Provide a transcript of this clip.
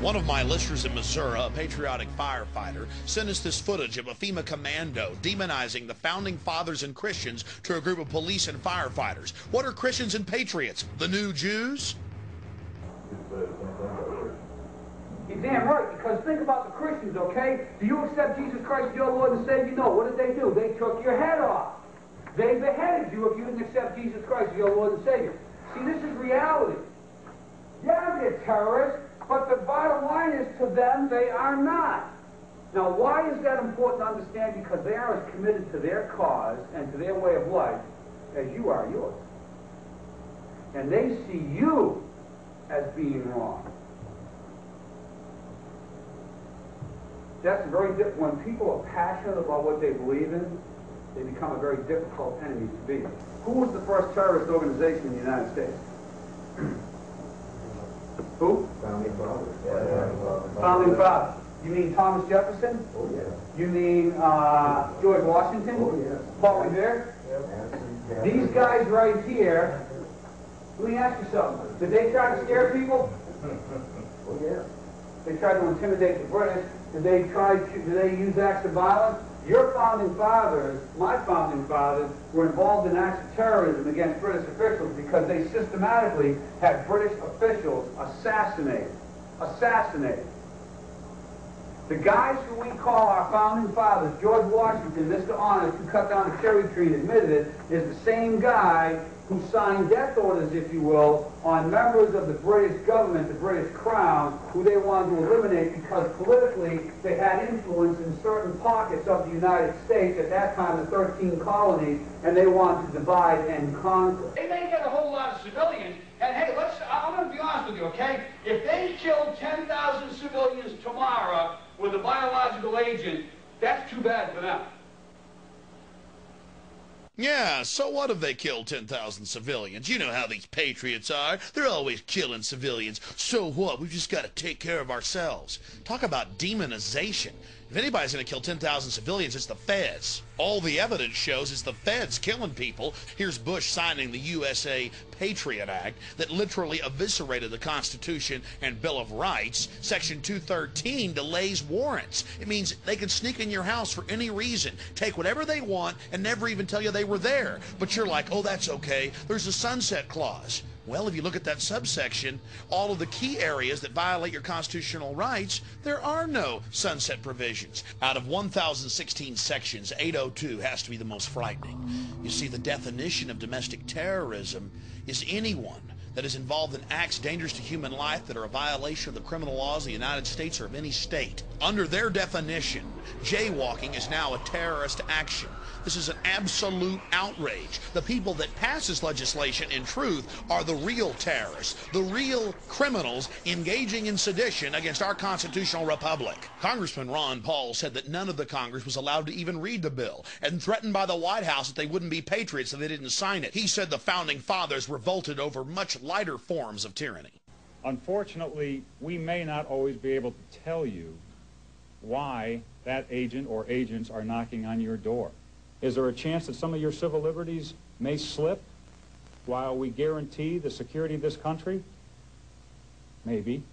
One of my listeners in Missouri, a patriotic firefighter, sent us this footage of a FEMA commando demonizing the founding fathers and Christians to a group of police and firefighters. What are Christians and patriots? The new Jews? You're damn right, because think about the Christians, okay? Do you accept Jesus Christ as your Lord and Savior? No. What did they do? They took your head off. They beheaded you if you didn't accept Jesus Christ as your Lord and Savior. See, this is reality. Yeah, they're terrorists, but the bottom line is to them, they are not. Now, why is that important to understand? Because they are as committed to their cause and to their way of life as you are yours. And they see you as being wrong. That's very different. When people are passionate about what they believe in, they become a very difficult enemy to be. Who was the first terrorist organization in the United States? Who? Founding Fathers. Founding Fathers. You mean Thomas Jefferson? Oh, yeah. You mean George Washington? Oh, yeah. Paul Revere? Yeah. These guys right here, let me ask you something. Did they try to scare people? Oh, yeah. They tried to intimidate the British. Did they use acts of violence? Your founding fathers, my founding fathers, were involved in acts of terrorism against British officials because they systematically had British officials assassinated. Assassinated. The guys who we call our founding fathers, George Washington, Mr. Honest, who cut down a cherry tree and admitted it, is the same guy who signed death orders, if you will, on members of the British government, the British Crown, who they wanted to eliminate because politically they had influence in certain pockets of the United States, at that time the 13 colonies, and they wanted to divide and conquer. They may get a whole lot of civilians, and hey, I'm going to be honest with you, okay? If they killed 10,000 civilians tomorrow with a biological agent, that's too bad for them. Yeah, so what if they killed 10,000 civilians? You know how these patriots are. They're always killing civilians. So what? We've just got to take care of ourselves. Talk about demonization. If anybody's going to kill 10,000 civilians, it's the feds. All the evidence shows it's the feds killing people. Here's Bush signing the USA Patriot Act that literally eviscerated the Constitution and Bill of Rights. Section 213 delays warrants. It means they can sneak in your house for any reason, take whatever they want, and never even tell you they were there. But you're like, oh, that's okay. There's a sunset clause. Well, if you look at that subsection, all of the key areas that violate your constitutional rights, there are no sunset provisions. Out of 1,016 sections, 802 has to be the most frightening. You see, the definition of domestic terrorism is anyone that is involved in acts dangerous to human life that are a violation of the criminal laws of the United States or of any state. Under their definition, jaywalking is now a terrorist action. This is an absolute outrage. The people that pass this legislation, in truth, are the real terrorists, the real criminals engaging in sedition against our constitutional republic. Congressman Ron Paul said that none of the Congress was allowed to even read the bill and threatened by the White House that they wouldn't be patriots if they didn't sign it. He said the founding fathers revolted over much lighter forms of tyranny. Unfortunately, we may not always be able to tell you why that agent or agents are knocking on your door. Is there a chance that some of your civil liberties may slip while we guarantee the security of this country? Maybe.